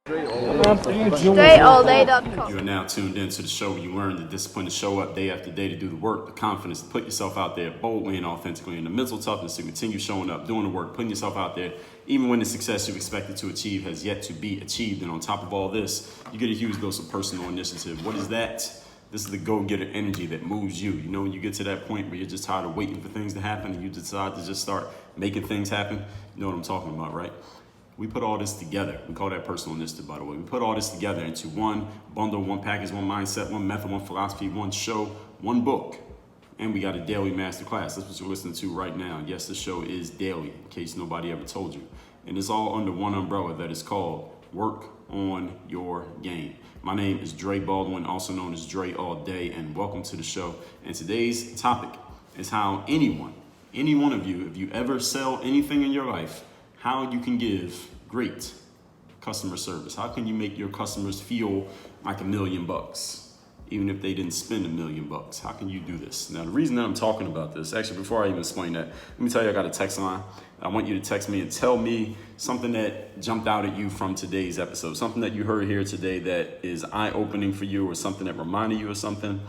DreAllDay.com. You are now tuned into the show where you learn the discipline to show up day after day to do the work, the confidence to put yourself out there boldly and authentically, and the mental toughness to continue showing up, doing the work, putting yourself out there, even when the success you expected to achieve has yet to be achieved. And on top of all this, you get a huge dose of personal initiative. What is that? This is the go-getter energy that moves you. You know, when you get to that point where you're just tired of waiting for things to happen and you decide to just start making things happen, you know what I'm talking about, right? We put all this together. We call that personal initiative, by the way. We put all this together into one bundle, one package, one mindset, one method, one philosophy, one show, one book. And we got a daily masterclass. That's what you're listening to right now. Yes, the show is daily, in case nobody ever told you. And it's all under one umbrella that is called Work on Your Game. My name is Dre Baldwin, also known as Dre All Day, and welcome to the show. And today's topic is how any one of you, if you ever sell anything in your life, how you can give great customer service. How can you make your customers feel like $1 million, even if they didn't spend $1 million? How can you do this? Now, the reason that I'm talking about this, actually, before I even explain that, let me tell you, I got a text line. I want you to text me and tell me something that jumped out at you from today's episode, something that you heard here today that is eye-opening for you, or something that reminded you of something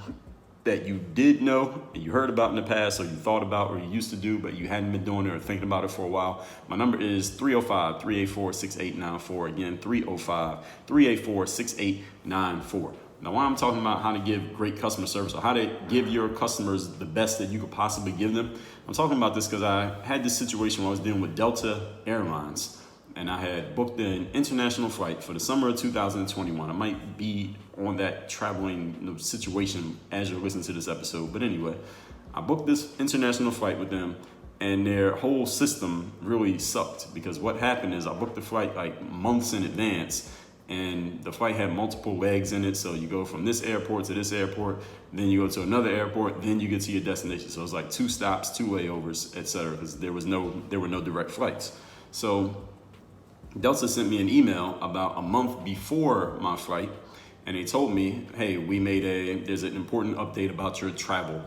that you did know and you heard about in the past, or you thought about, or you used to do, but you hadn't been doing it or thinking about it for a while. My number is 305-384-6894. Again, 305-384-6894. Now, why I'm talking about how to give great customer service, or how to give your customers the best that you could possibly give them, I'm talking about this because I had this situation where I was dealing with Delta Airlines, and I had booked an international flight for the summer of 2021. I might be on that traveling situation as you're listening to this episode. But anyway, I booked this international flight with them, and their whole system really sucked, because what happened is I booked the flight like months in advance, and the flight had multiple legs in it. So you go from this airport to this airport, then you go to another airport, then you get to your destination. So it's like 2 stops, 2 layovers, etc., because there were no direct flights. So Delta sent me an email about a month before my flight, and they told me, hey, there's an important update about your travel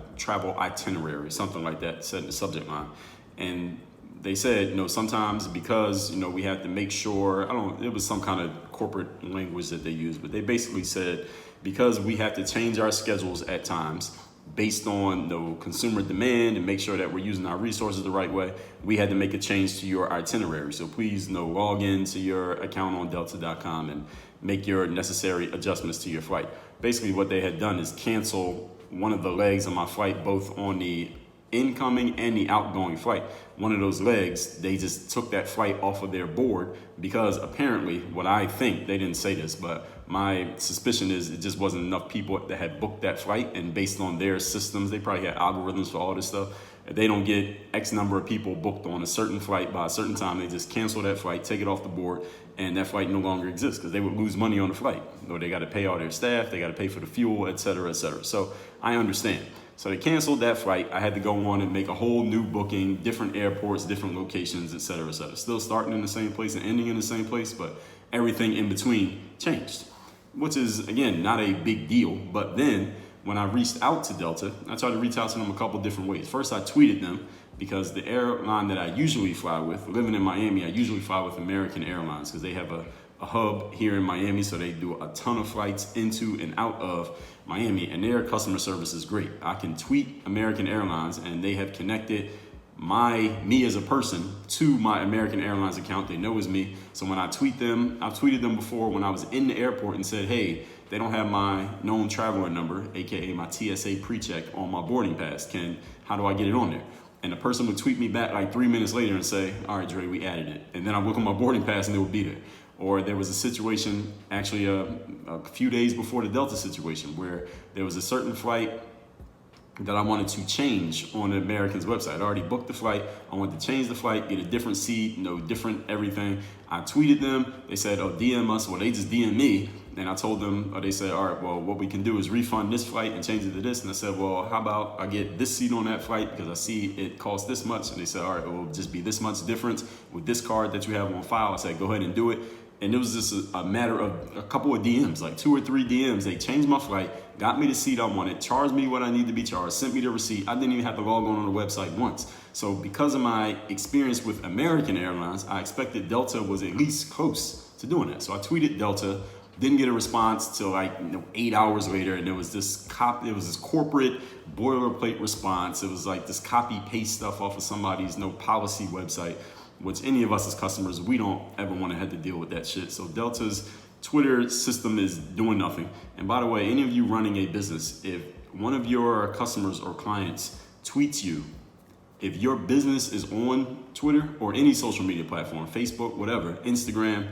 itinerary, something like that, said in the subject line. And they said, sometimes because, we have to make sure, it was some kind of corporate language that they used, but they basically said, because we have to change our schedules at times based on the consumer demand and make sure that we're using our resources the right way, we had to make a change to your itinerary. So please log into your account on delta.com and make your necessary adjustments to your flight. Basically what they had done is cancel one of the legs of my flight, both on the incoming and the outgoing flight. One of those legs, they just took that flight off of their board because apparently, what I think, they didn't say this, but my suspicion is it just wasn't enough people that had booked that flight, and based on their systems, they probably had algorithms for all this stuff. If they don't get X number of people booked on a certain flight by a certain time, they just cancel that flight, take it off the board, and that flight no longer exists, because they would lose money on the flight. Or they got to pay all their staff, they got to pay for the fuel, et cetera, et cetera. So I understand. So they canceled that flight. I had to go on and make a whole new booking, different airports, different locations, et cetera, et cetera. Still starting in the same place and ending in the same place, but everything in between changed, which is, again, not a big deal. But then when I reached out to Delta, I tried to reach out to them a couple different ways. First, I tweeted them, because the airline that I usually fly with, living in Miami, I usually fly with American Airlines, because they have a hub here in Miami, so they do a ton of flights into and out of Miami, and their customer service is great. I can tweet American Airlines, and they have connected me as a person to my American Airlines account. They know it's me. So when I tweet them, I've tweeted them before when I was in the airport and said, hey, they don't have my known traveler number, aka my TSA pre-check, on my boarding pass. How do I get it on there? And the person would tweet me back like 3 minutes later and say, all right, Dre, we added it. And then I look on my boarding pass and it would be there. Or there was a situation actually a few days before the Delta situation where there was a certain flight that I wanted to change on the American's website. I already booked the flight. I wanted to change the flight, get a different seat, different everything. I tweeted them. They said, oh, DM us. Well, they just DM'd me. And I told them, they said, all right, well, what we can do is refund this flight and change it to this. And I said, well, how about I get this seat on that flight because I see it costs this much. And they said, all right, it will just be this much difference with this card that you have on file. I said, go ahead and do it. And it was just a matter of a couple of DMs, like 2 or 3 DMs. They changed my flight, got me the seat I wanted, charged me what I need to be charged, sent me the receipt. I didn't even have to log on the website once. So because of my experience with American Airlines, I expected Delta was at least close to doing that. So I tweeted Delta, didn't get a response till 8 hours later, and there was this corporate boilerplate response. It was like this copy paste stuff off of somebody's policy website, which any of us as customers, we don't ever want to have to deal with that shit. So Delta's Twitter system is doing nothing. And by the way, any of you running a business, if one of your customers or clients tweets you, if your business is on Twitter or any social media platform, Facebook, whatever, Instagram,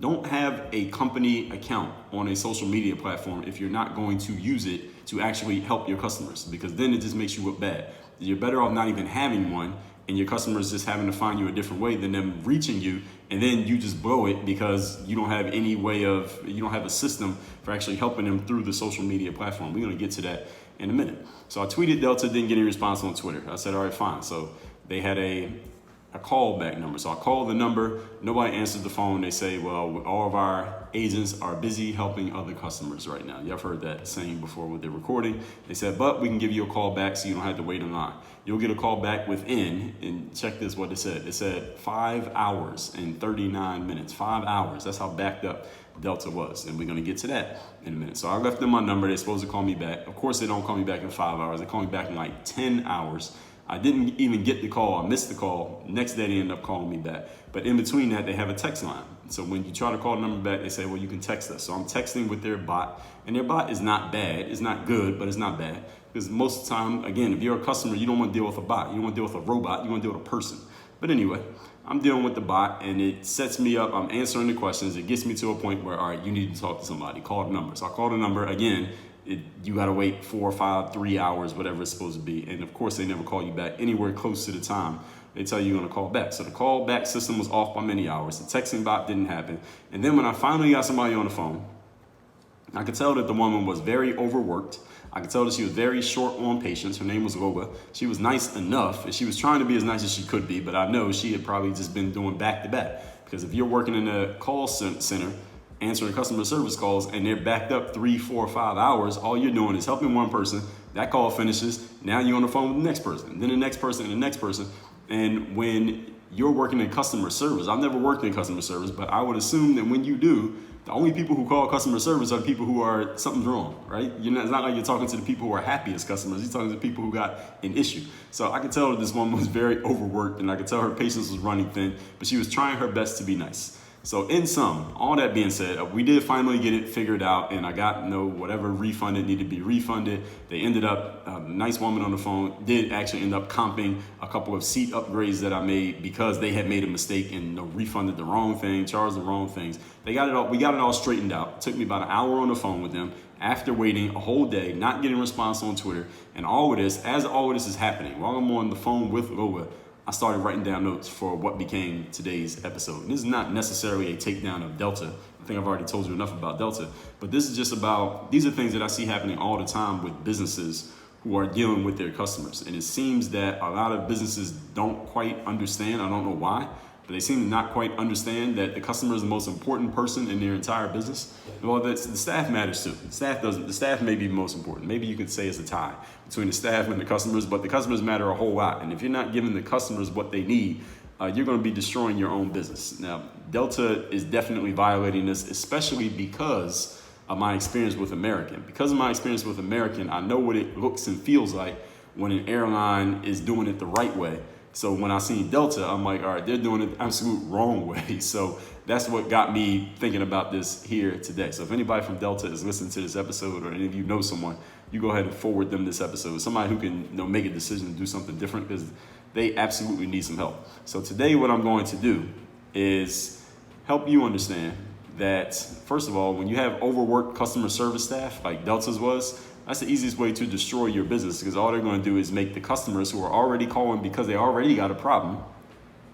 don't have a company account on a social media platform if you're not going to use it to actually help your customers, because then it just makes you look bad. You're better off not even having one and your customers just having to find you a different way than them reaching you, and then you just blow it because you don't have any way you don't have a system for actually helping them through the social media platform. We're gonna get to that in a minute. So I tweeted Delta, didn't get any response on Twitter. I said, all right, fine. So they had a callback number. So I called the number, nobody answered the phone. They say, well, all of our agents are busy helping other customers right now. You've heard that saying before with the recording. They said, but we can give you a call back so you don't have to wait in line. You'll get a call back within, and check this, what it said. It said 5 hours and 39 minutes, 5 hours. That's how backed up Delta was. And we're gonna get to that in a minute. So I left them my number. They're supposed to call me back. Of course, they don't call me back in 5 hours. They call me back in 10 hours. I didn't even get the call. I missed the call. Next day, they ended up calling me back. But in between that, they have a text line. So when you try to call the number back, they say, well, you can text us. So I'm texting with their bot. And their bot is not bad. It's not good, but it's not bad. Because most of the time, again, if you're a customer, you don't want to deal with a bot. You don't want to deal with a robot. You want to deal with a person. But anyway, I'm dealing with the bot, and it sets me up. I'm answering the questions. It gets me to a point where, all right, you need to talk to somebody. Call the number. So I call the number again. You got to wait 4 or 5, 3 hours, whatever it's supposed to be. And of course, they never call you back anywhere close to the time they tell you you're going to call back. So the call back system was off by many hours. The texting bot didn't happen. And then when I finally got somebody on the phone, I could tell that the woman was very overworked. I could tell that she was very short on patience. Her name was Lola. She was nice enough, and she was trying to be as nice as she could be, but I know she had probably just been doing back to back. Because if you're working in a call center, answering customer service calls, and they're backed up 3, 4, 5 hours, all you're doing is helping one person. That call finishes. Now you're on the phone with the next person, then the next person, and the next person. And when you're working in customer service, I've never worked in customer service, but I would assume that when you do, the only people who call customer service are the people who are something's wrong, right? It's not like you're talking to the people who are happy as customers. You're talking to the people who got an issue. So I could tell that this woman was very overworked, and I could tell her patience was running thin, but she was trying her best to be nice. So in sum, all that being said, we did finally get it figured out, and I got whatever refunded needed to be refunded. They ended up, a nice woman on the phone did actually end up comping a couple of seat upgrades that I made because they had made a mistake and refunded the wrong thing, charged the wrong things. We got it all straightened out. It took me about an hour on the phone with them after waiting a whole day, not getting a response on Twitter. And as all of this is happening, while I'm on the phone with Lola, I started writing down notes for what became today's episode. And this is not necessarily a takedown of Delta. I think I've already told you enough about Delta, but this is just these are things that I see happening all the time with businesses who are dealing with their customers. And it seems that a lot of businesses don't quite understand. I don't know why, but they seem to not quite understand that the customer is the most important person in their entire business. Well, the staff matters too. The staff may be the most important. Maybe you could say it's a tie between the staff and the customers, but the customers matter a whole lot. And if you're not giving the customers what they need, you're going to be destroying your own business. Now, Delta is definitely violating this, especially because of my experience with American. Because of my experience with American, I know what it looks and feels like when an airline is doing it the right way. So when I seen Delta, I'm like, all right, they're doing it the absolute wrong way. So that's what got me thinking about this here today. So if anybody from Delta is listening to this episode, or any of you know someone, you go ahead and forward them this episode. Somebody who can make a decision to do something different, because they absolutely need some help. So today what I'm going to do is help you understand that, first of all, when you have overworked customer service staff like Delta's was, that's the easiest way to destroy your business, because all they're going to do is make the customers who are already calling because they already got a problem,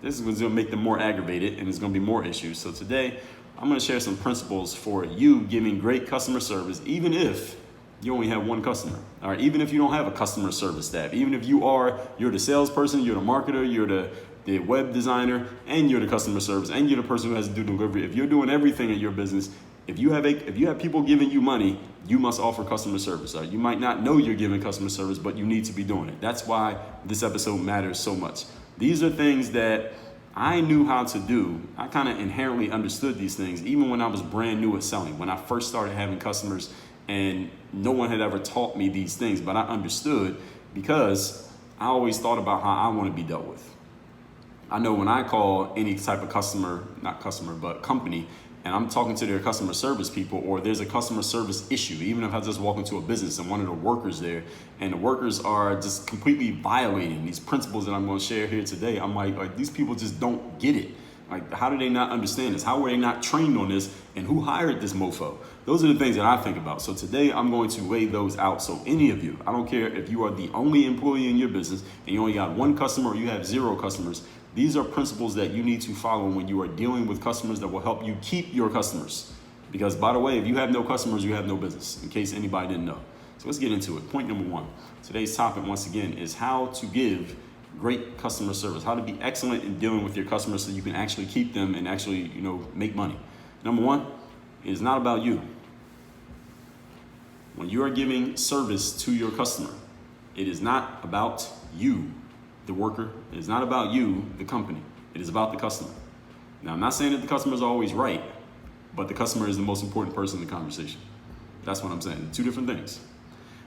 this is going to make them more aggravated, and there's going to be more issues. So today, I'm going to share some principles for you giving great customer service, even if you only have one customer, all right? Even if you don't have a customer service staff, even if you're the salesperson, you're the marketer, you're the web designer, and you're the customer service, and you're the person who has to do delivery. If you're doing everything in your business, if you have people giving you money, you must offer customer service. Right? You might not know you're giving customer service, but you need to be doing it. That's why this episode matters so much. These are things that I knew how to do, I kind of inherently understood these things, even when I was brand new at selling, when I first started having customers and no one had ever taught me these things, but I understood because I always thought about how I want to be dealt with. I know when I call any type of customer, not customer, but company, and I'm talking to their customer service people, or there's a customer service issue, even if I just walk into a business and one of the workers there, and the workers are just completely violating these principles that I'm going to share here today, I'm like, these people just don't get it. Like, how do they not understand this? How were they not trained on this? And who hired this mofo? Those are the things that I think about. So today I'm going to lay those out. So any of you, I don't care if you are the only employee in your business and you only got one customer or you have 0 customers, these are principles that you need to follow when you are dealing with customers that will help you keep your customers. Because by the way, if you have no customers, you have no business, in case anybody didn't know. So let's get into it. Point number 1. Today's topic, once again, is how to give great customer service, how to be excellent in dealing with your customers so you can actually keep them and actually, make money. Number 1, it is not about you. When you are giving service to your customer, it is not about you, the worker. It is not about you, the company. It is about the customer. Now, I'm not saying that the customer is always right, but the customer is the most important person in the conversation. That's what I'm saying. 2 different things.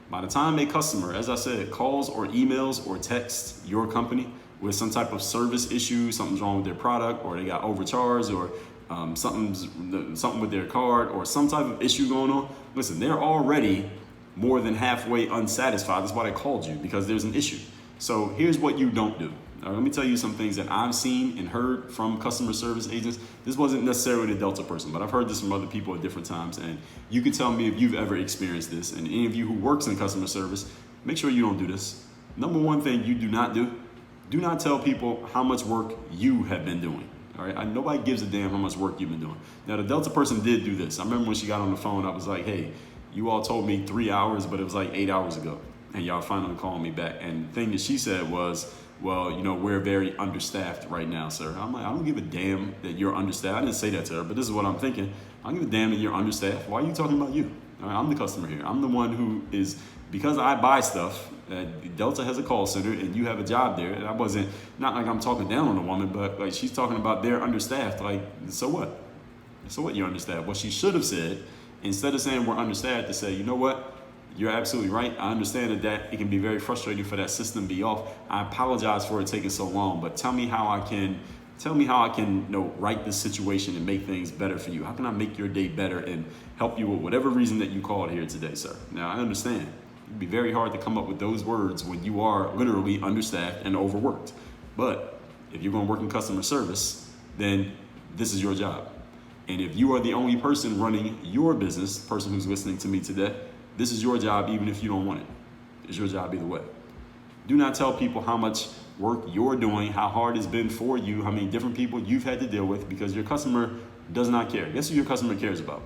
By the time a customer, as I said, calls or emails or texts your company with some type of service issue, something's wrong with their product, or they got overcharged, or something with their card, or some type of issue going on, listen, they're already more than halfway unsatisfied. That's why they called you, because there's an issue. So here's what you don't do. Let me tell you some things that I've seen and heard from customer service agents. This wasn't necessarily the Delta person, but I've heard this from other people at different times. And you can tell me if you've ever experienced this. And any of you who works in customer service, make sure you don't do this. Number 1 thing you do not tell people how much work you have been doing. All right, nobody gives a damn how much work you've been doing. Now, the Delta person did do this. I remember when she got on the phone, I was like, hey, you all told me 3 hours, but it was like 8 hours ago. And y'all finally calling me back. And the thing that she said was, well, we're very understaffed right now, sir. I'm like, I don't give a damn that you're understaffed. I didn't say that to her, but this is what I'm thinking. I don't give a damn that you're understaffed. Why are you talking about you? All right, I'm the customer here. I'm the one who is, because I buy stuff, Delta has a call center and you have a job there. And I wasn't, not like I'm talking down on the woman, but like she's talking about they're understaffed. Like, so what? So what, you're understaffed? What she should have said, instead of saying we're understaffed, to say, you know what? You're absolutely right. I understand that it can be very frustrating for that system to be off. I apologize for it taking so long, but tell me how I can right this situation and make things better for you. How can I make your day better and help you with whatever reason that you called here today, sir? Now, I understand. It'd be very hard to come up with those words when you are literally understaffed and overworked. But if you're going to work in customer service, then this is your job. And if you are the only person running your business, person who's listening to me today, this is your job even if you don't want it. It's your job either way. Do not tell people how much work you're doing, how hard it's been for you, how many different people you've had to deal with, because your customer does not care. Guess who your customer cares about?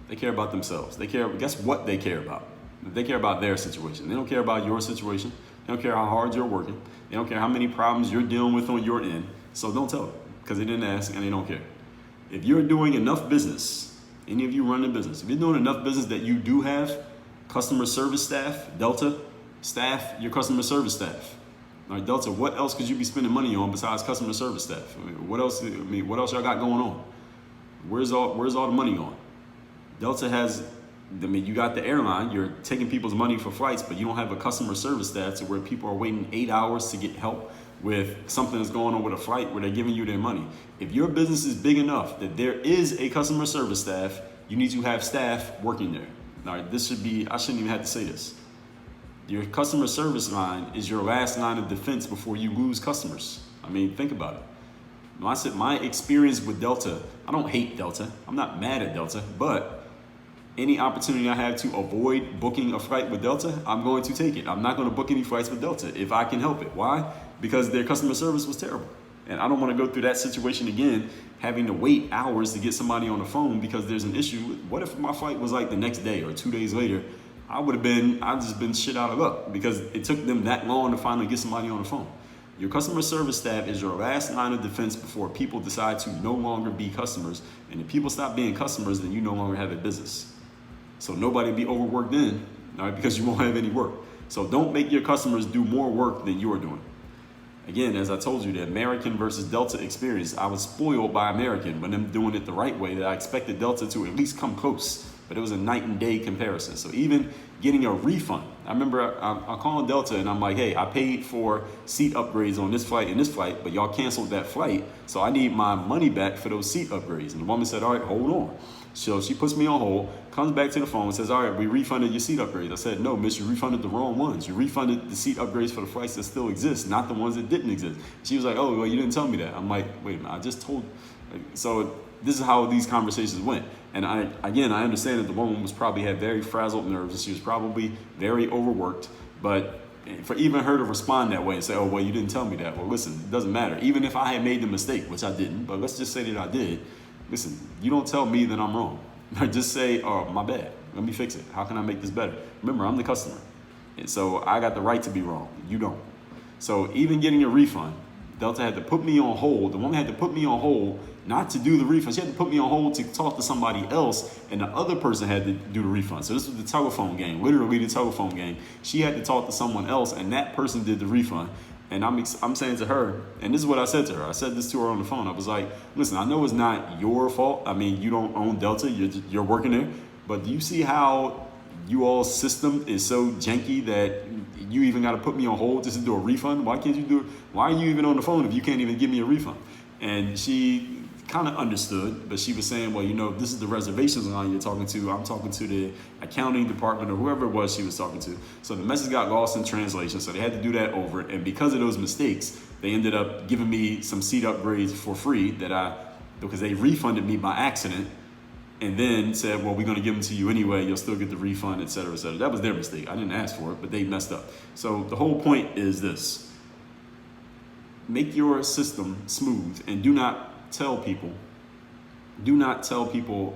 They care about themselves. Guess what they care about? They care about their situation. They don't care about your situation. They don't care how hard you're working. They don't care how many problems you're dealing with on your end. So don't tell them, because they didn't ask and they don't care. If you're doing enough business, any of you running a business, if you're doing enough business that you do have customer service staff, Delta, staff your customer service staff. All right, Delta, what else could you be spending money on besides customer service staff? What else y'all got going on? Where's all the money going? Delta has, you got the airline, you're taking people's money for flights, but you don't have a customer service staff to where people are waiting 8 hours to get help with something that's going on with a flight where they're giving you their money. If your business is big enough that there is a customer service staff, you need to have staff working there. All right, I shouldn't even have to say this. Your customer service line is your last line of defense before you lose customers. Think about it. When I said my experience with Delta, I don't hate Delta. I'm not mad at Delta, but any opportunity I have to avoid booking a flight with Delta, I'm going to take it. I'm not going to book any flights with Delta if I can help it. Why? Because their customer service was terrible. And I don't want to go through that situation again, having to wait hours to get somebody on the phone because there's an issue. What if my flight was like the next day or 2 days later? I'd just been shit out of luck because it took them that long to finally get somebody on the phone. Your customer service staff is your last line of defense before people decide to no longer be customers. And if people stop being customers, then you no longer have a business. So nobody be overworked all right, because you won't have any work. So don't make your customers do more work than you're doing. Again, as I told you, the American versus Delta experience, I was spoiled by American, but them doing it the right way, that I expected Delta to at least come close. But it was a night and day comparison. So even getting a refund, I remember I called Delta and I'm like, hey, I paid for seat upgrades on this flight and this flight, but y'all canceled that flight. So I need my money back for those seat upgrades. And the woman said, all right, hold on. So she puts me on hold, comes back to the phone and says, all right, we refunded your seat upgrades. I said, no, miss, you refunded the wrong ones. You refunded the seat upgrades for the flights that still exist, not the ones that didn't exist. She was like, oh, well, you didn't tell me that. I'm like, wait a minute, I just told. So this is how these conversations went. And I understand that the woman was probably had very frazzled nerves and she was probably very overworked, but for even her to respond that way and say, oh, well, you didn't tell me that. Well, listen, it doesn't matter. Even if I had made the mistake, which I didn't, but let's just say that I did. Listen, you don't tell me that I'm wrong. Just say, oh, my bad. Let me fix it. How can I make this better? Remember, I'm the customer. And so I got the right to be wrong. You don't. So even getting a refund, Delta had to put me on hold. The woman had to put me on hold not to do the refund. She had to put me on hold to talk to somebody else, and the other person had to do the refund. So this was the telephone game, literally the telephone game. She had to talk to someone else, and that person did the refund. And I'm saying to her, and this is what I said to her. I said this to her on the phone. I was like, listen, I know it's not your fault. I mean, you don't own Delta. You're working there. But do you see how you all's system is so janky that you even got to put me on hold just to do a refund? Why can't you do it? Why are you even on the phone if you can't even give me a refund? And she kind of understood, but she was saying, well, this is the reservations line you're talking to. I'm talking to the accounting department or whoever it was she was talking to. So the message got lost in translation. So they had to do that over. And because of those mistakes, they ended up giving me some seat upgrades for free because they refunded me by accident and then said, well, we're going to give them to you anyway. You'll still get the refund, et cetera, et cetera. That was their mistake. I didn't ask for it, but they messed up. So the whole point is this. Make your system smooth and do not tell people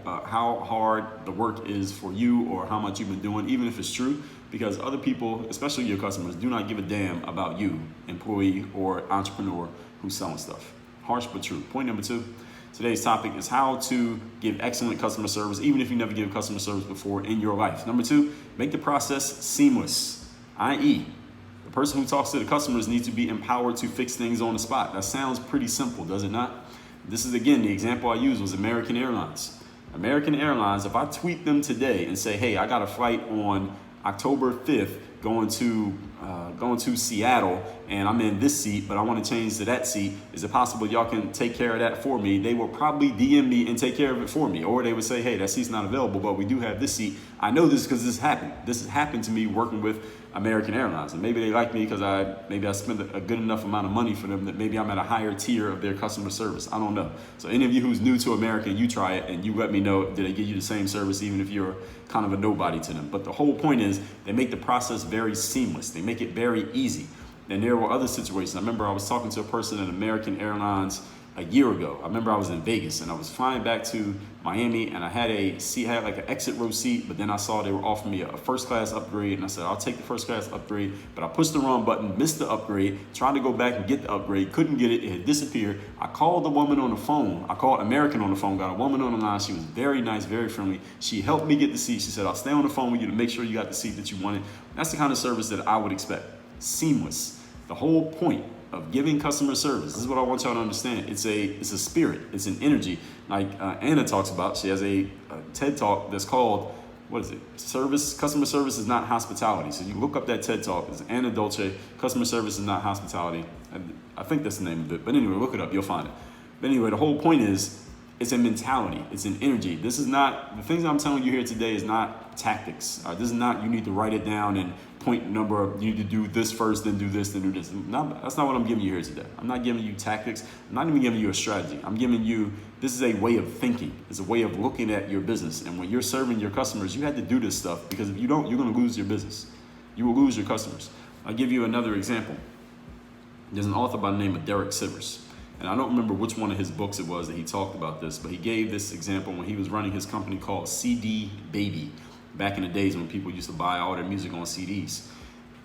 how hard the work is for you or how much you've been doing, even if it's true, because other people, especially your customers, do not give a damn about you, employee or entrepreneur who's selling stuff. Harsh but true. Point number 2, today's topic is how to give excellent customer service, even if you never give customer service before in your life. Number 2, make the process seamless, i.e., the person who talks to the customers needs to be empowered to fix things on the spot. That sounds pretty simple, does it not? This is, again, the example I used was American Airlines. American Airlines, if I tweet them today and say, hey, I got a flight on October 5th going to Seattle and I'm in this seat, but I want to change to that seat. Is it possible y'all can take care of that for me? They will probably DM me and take care of it for me. Or they would say, hey, that seat's not available, but we do have this seat. I know this because this happened. This has happened to me working with American Airlines. And maybe they like me because I spent a good enough amount of money for them that maybe I'm at a higher tier of their customer service. I don't know. So any of you who's new to America, you try it and you let me know, did they give you the same service even if you're kind of a nobody to them? But the whole point is they make the process very seamless. They make it very easy. And there were other situations. I remember I was talking to a person at American Airlines a year ago. I remember I was in Vegas and I was flying back to Miami and I had like an exit row seat, but then I saw they were offering me a first class upgrade and I said, I'll take the first class upgrade, but I pushed the wrong button, missed the upgrade, tried to go back and get the upgrade, couldn't get it, it had disappeared. I called the woman on the phone. I called American on the phone, got a woman on the line. She was very nice, very friendly. She helped me get the seat. She said, I'll stay on the phone with you to make sure you got the seat that you wanted. That's the kind of service that I would expect. Seamless. The whole point of giving customer service, this is what I want y'all to understand. It's a spirit. It's an energy. Like Anna talks about, she has a TED Talk that's called, what is it? Customer service is not hospitality. So you look up that TED Talk. It's Anna Dolce, customer service is not hospitality. I think that's the name of it. But anyway, look it up. You'll find it. But anyway, the whole point is it's a mentality. It's an energy. This is not, the things I'm telling you here today is not tactics. This is not, you need to write it down and point number, you need to do this first, then do this, then do this. That's not what I'm giving you here today. I'm not giving you tactics. I'm not even giving you a strategy. I'm giving you, this is a way of thinking. It's a way of looking at your business. And when you're serving your customers, you have to do this stuff because if you don't, you're going to lose your business. You will lose your customers. I'll give you another example. There's an author by the name of Derek Sivers. And I don't remember which one of his books it was that he talked about this, but he gave this example when he was running his company called CD Baby. Back in the days when people used to buy all their music on CDs.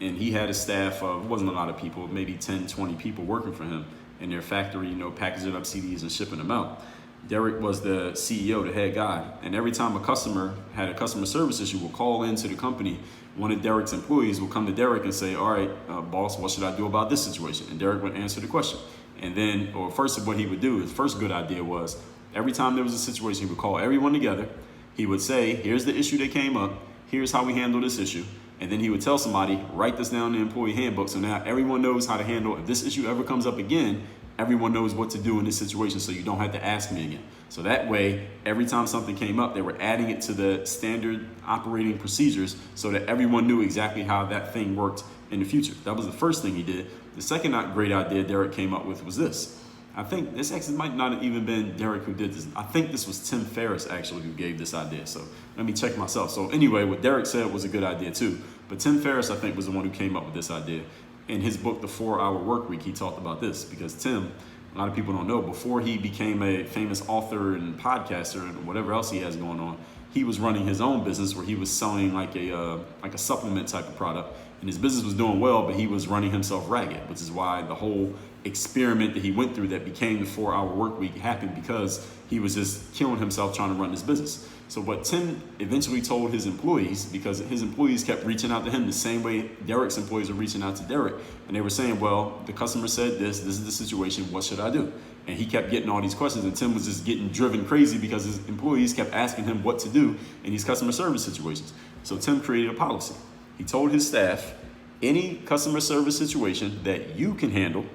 And he had a staff of, it wasn't a lot of people, maybe 10, 20 people working for him in their factory, packaging up CDs and shipping them out. Derek was the CEO, the head guy, and every time a customer had a customer service issue, would call into the company. One of Derek's employees will come to Derek and say, all right, boss, what should I do about this situation? And Derek would answer the question. And then, or first what he would do, his first good idea was, every time there was a situation, he would call everyone together. He would say, here's the issue that came up. Here's how we handle this issue. And then he would tell somebody, write this down in the employee handbook. So now everyone knows how to handle, if this issue ever comes up again, everyone knows what to do in this situation, so you don't have to ask me again. So that way, every time something came up, they were adding it to the standard operating procedures so that everyone knew exactly how that thing worked in the future. That was the first thing he did. The second great idea Derek came up with was this. I think this actually might not have even been Derek who did this. I think this was Tim Ferriss actually who gave this idea. So let me check myself. So anyway, what Derek said was a good idea too. But Tim Ferriss, I think, was the one who came up with this idea. In his book, The 4-Hour Workweek, he talked about this because Tim, a lot of people don't know, before he became a famous author and podcaster and whatever else he has going on, he was running his own business where he was selling like a supplement type of product. And his business was doing well, but he was running himself ragged, which is why the whole experiment that he went through that became the 4-Hour Workweek happened, because he was just killing himself trying to run his business. So what Tim eventually told his employees, because his employees kept reaching out to him the same way Derek's employees were reaching out to Derek, and they were saying, well, the customer said this is the situation, what should I do? And he kept getting all these questions, and Tim was just getting driven crazy because his employees kept asking him what to do in these customer service situations. So Tim created a policy. He told his staff, any customer service situation that you can handle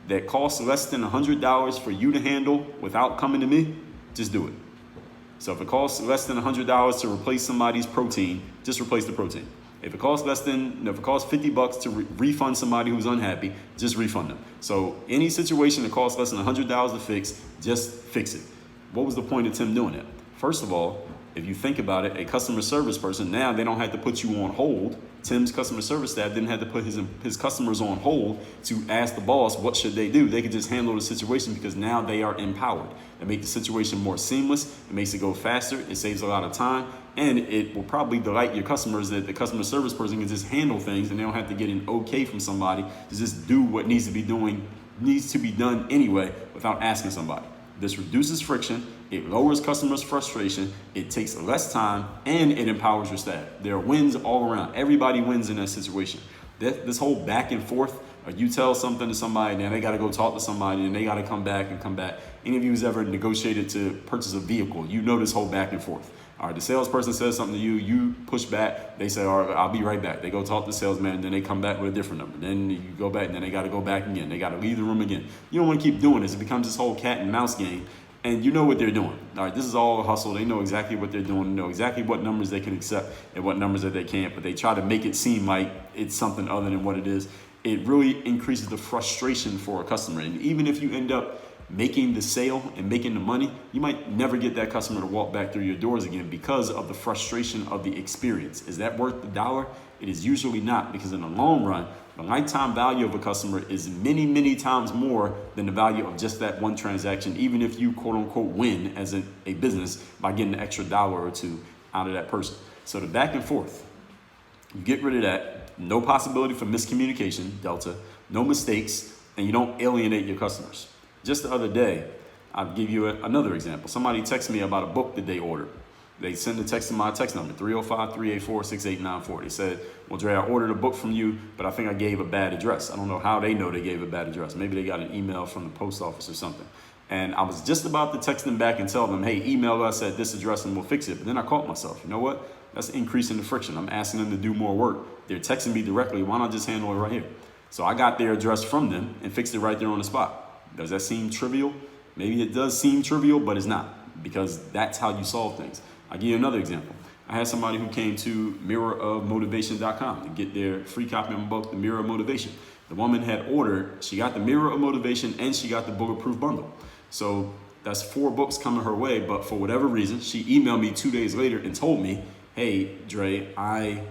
that costs less than $100 for you to handle without coming to me, just do it. So if it costs less than $100 to replace somebody's protein, just replace the protein. If it costs $50 to refund somebody who's unhappy, just refund them. So any situation that costs less than $100 to fix, just fix it. What was the point of Tim doing that? First of all, if you think about it, a customer service person, now they don't have to put you on hold. Tim's customer service staff didn't have to put his customers on hold to ask the boss what should they do. They could just handle the situation because now they are empowered. It makes the situation more seamless. It makes it go faster. It saves a lot of time. And it will probably delight your customers that the customer service person can just handle things and they don't have to get an okay from somebody to just do what needs to be done anyway without asking somebody. This reduces friction, it lowers customers' frustration, it takes less time, and it empowers your staff. There are wins all around. Everybody wins in that situation. This whole back and forth, you tell something to somebody, then they got to go talk to somebody, and they got to come back. Any of you who's ever negotiated to purchase a vehicle, you know this whole back and forth. All right, the salesperson says something to you, you push back, they say, all right, I'll be right back. They go talk to the salesman, and then they come back with a different number. Then you go back, and then they got to go back again. They got to leave the room again. You don't want to keep doing this. It becomes this whole cat and mouse game, and you know what they're doing. All right, this is all a hustle. They know exactly what they're doing. They know exactly what numbers they can accept and what numbers that they can't, but they try to make it seem like it's something other than what it is. It really increases the frustration for a customer, and even if you end up making the sale and making the money, you might never get that customer to walk back through your doors again because of the frustration of the experience. Is that worth the dollar? It is usually not, because in the long run, the lifetime value of a customer is many, many times more than the value of just that one transaction, even if you quote unquote win as a business by getting an extra dollar or two out of that person. So the back and forth, you get rid of that, no possibility for miscommunication, Delta, no mistakes, and you don't alienate your customers. Just the other day, I'll give you another example. Somebody texted me about a book that they ordered. They send a text to my text number, 305-384-6894. They said, well, Dre, I ordered a book from you, but I think I gave a bad address. I don't know how they know they gave a bad address. Maybe they got an email from the post office or something. And I was just about to text them back and tell them, hey, email us at this address and we'll fix it. But then I caught myself. You know what? That's increasing the friction. I'm asking them to do more work. They're texting me directly. Why not just handle it right here? So I got their address from them and fixed it right there on the spot. Does that seem trivial? Maybe it does seem trivial, but it's not, because that's how you solve things. I'll give you another example. I had somebody who came to mirrorofmotivation.com to get their free copy of my book, The Mirror of Motivation. The woman had ordered, she got the Mirror of Motivation and she got the Bulletproof bundle. So that's 4 books coming her way, but for whatever reason, she emailed me 2 days later and told me, hey, Dre, I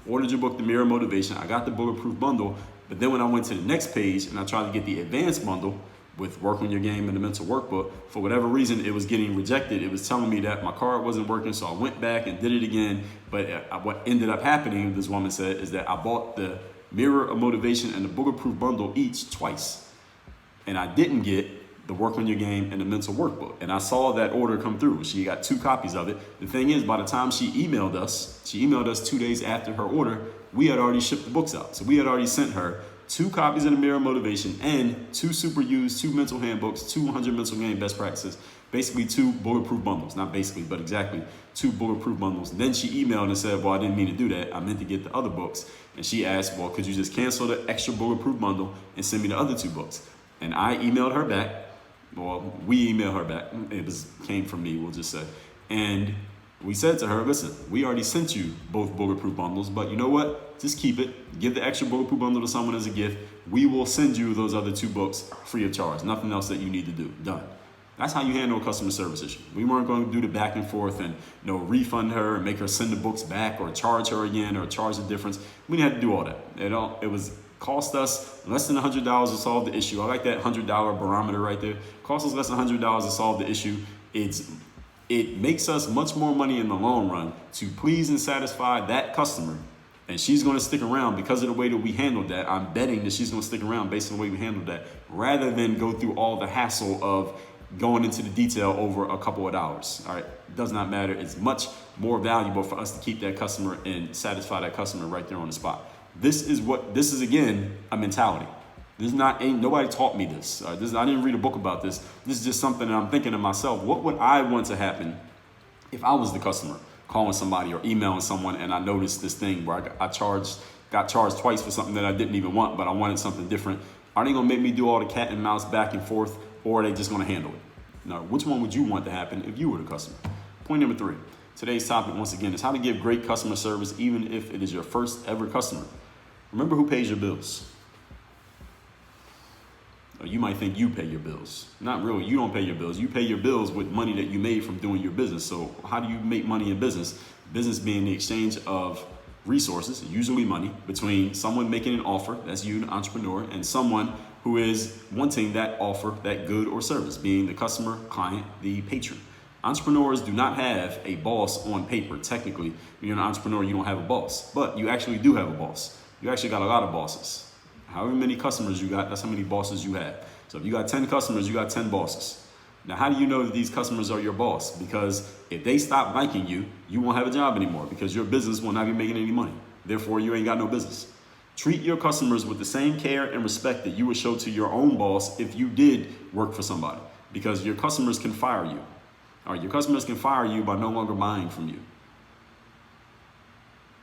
ordered your book, The Mirror of Motivation. I got the Bulletproof bundle. But then when I went to the next page and I tried to get the advanced bundle with Work on Your Game and the mental workbook, for whatever reason, it was getting rejected. It was telling me that my card wasn't working, so I went back and did it again. But what ended up happening, this woman said, is that I bought the Mirror of Motivation and the Bulletproof bundle each twice. And I didn't get the Work on Your Game and the Mental Workbook. And I saw that order come through. She got 2 copies of it. The thing is, by the time she emailed us 2 days after her order, we had already shipped the books out. So we had already sent her 2 copies of the Mirror Motivation and 2 super used, 2 mental handbooks, 200 mental game best practices, basically 2 bulletproof bundles. Not basically, but exactly 2 bulletproof bundles. And then she emailed and said, well, I didn't mean to do that. I meant to get the other books. And she asked, well, could you just cancel the extra bulletproof bundle and send me the other 2 books? And I emailed her back. Well, we emailed her back. Came from me, we'll just say. And we said to her, listen, we already sent you both bulletproof bundles, but you know what? Just keep it. Give the extra bulletproof bundle to someone as a gift. We will send you those other 2 books free of charge. Nothing else that you need to do. Done. That's how you handle a customer service issue. We weren't going to do the back and forth and refund her and make her send the books back or charge her again or charge the difference. We didn't have to do all that. It was cost us less than $100 to solve the issue. I like that $100 barometer right there. Cost us less than $100 to solve the issue. It makes us much more money in the long run to please and satisfy that customer. And she's going to stick around because of the way that we handled that. I'm betting that she's going to stick around based on the way we handled that, rather than go through all the hassle of going into the detail over a couple of dollars. All right, it does not matter. It's much more valuable for us to keep that customer and satisfy that customer right there on the spot. This is again a mentality. Ain't nobody taught me this. I didn't read a book about this. This is just something that I'm thinking to myself. What would I want to happen if I was the customer calling somebody or emailing someone and I noticed this thing where I got charged twice for something that I didn't even want, but I wanted something different? Are they going to make me do all the cat and mouse back and forth, or are they just going to handle it? Now, which one would you want to happen if you were the customer? Point number 3. Today's topic, once again, is how to give great customer service even if it is your first ever customer. Remember who pays your bills. You might think you pay your bills. Not really. You don't pay your bills. You pay your bills with money that you made from doing your business. So how do you make money in business? Business being the exchange of resources, usually money, between someone making an offer, that's you, the entrepreneur, and someone who is wanting that offer, that good or service, being the customer, client, the patron. Entrepreneurs do not have a boss on paper. Technically, when you're an entrepreneur, you don't have a boss, but you actually do have a boss. You actually got a lot of bosses. However many customers you got, that's how many bosses you have. So if you got 10 customers, you got 10 bosses. Now, how do you know that these customers are your boss? Because if they stop liking you, you won't have a job anymore because your business will not be making any money. Therefore, you ain't got no business. Treat your customers with the same care and respect that you would show to your own boss if you did work for somebody, because your customers can fire you. All right, your customers can fire you by no longer buying from you.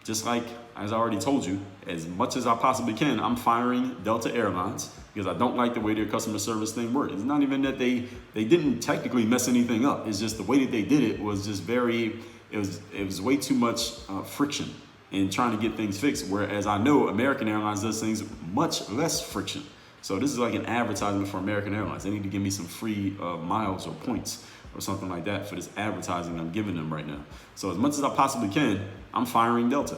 Just like, as I already told you, as much as I possibly can, I'm firing Delta Airlines because I don't like the way their customer service thing worked. It's not even that they didn't technically mess anything up. It's just the way that they did it was just it was way too much friction in trying to get things fixed. Whereas I know American Airlines does things much less friction. So this is like an advertisement for American Airlines. They need to give me some free miles or points or something like that for this advertising I'm giving them right now. So as much as I possibly can, I'm firing Delta.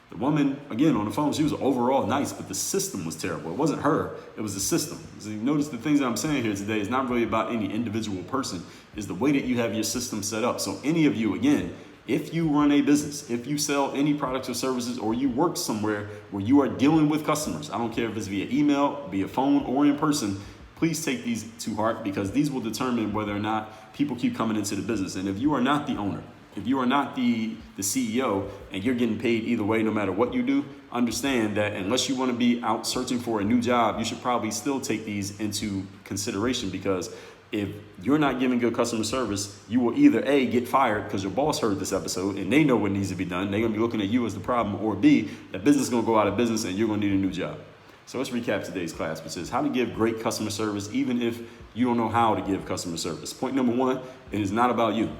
The woman, again, on the phone, she was overall nice, but the system was terrible. It wasn't her, it was the system. So you notice the things that I'm saying here today is not really about any individual person. It's the way that you have your system set up. So any of you, again, if you run a business, if you sell any products or services, or you work somewhere where you are dealing with customers, I don't care if it's via email, via phone, or in person, please take these to heart, because these will determine whether or not people keep coming into the business. And if you are not the owner, if you are not the CEO and you're getting paid either way, no matter what you do, understand that unless you want to be out searching for a new job, you should probably still take these into consideration, because if you're not giving good customer service, you will either A, get fired because your boss heard this episode and they know what needs to be done. They're going to be looking at you as the problem, or B, that business is going to go out of business and you're going to need a new job. So let's recap today's class, which is how to give great customer service even if you don't know how to give customer service. Point number 1, it is not about you.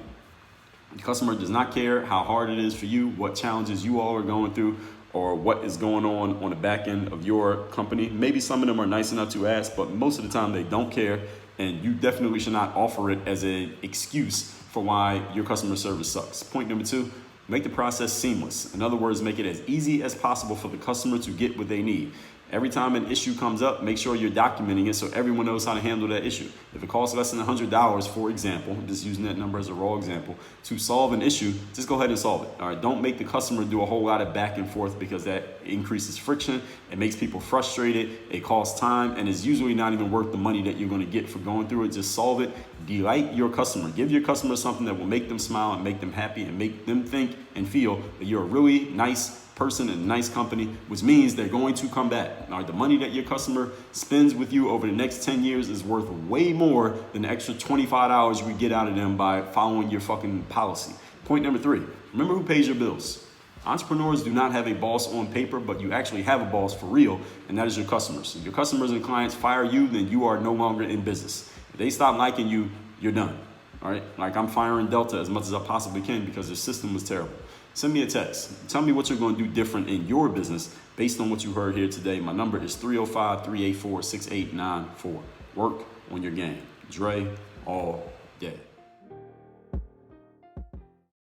The customer does not care how hard it is for you, what challenges you all are going through, or what is going on the back end of your company. Maybe some of them are nice enough to ask, but most of the time they don't care, and you definitely should not offer it as an excuse for why your customer service sucks. Point number 2, make the process seamless. In other words, make it as easy as possible for the customer to get what they need. Every time an issue comes up, make sure you're documenting it so everyone knows how to handle that issue. If it costs less than $100, for example, just using that number as a raw example, to solve an issue, just go ahead and solve it. All right, don't make the customer do a whole lot of back and forth, because that increases friction. It makes people frustrated. It costs time, and it's usually not even worth the money that you're going to get for going through it. Just solve it. Delight your customer. Give your customer something that will make them smile and make them happy and make them think and feel that you're a really nice person and a nice company, which means they're going to come back. All right, the money that your customer spends with you over the next 10 years is worth way more than the extra $25 you would get out of them by following your fucking policy. Point number 3, remember who pays your bills. Entrepreneurs do not have a boss on paper, but you actually have a boss for real, and that is your customers. If your customers and clients fire you, then you are no longer in business. If they stop liking you, you're done. All right, like I'm firing Delta as much as I possibly can because their system was terrible. Send me a text. Tell me what you're going to do different in your business based on what you heard here today. My number is 305-384-6894. Work on your game. Dre all day.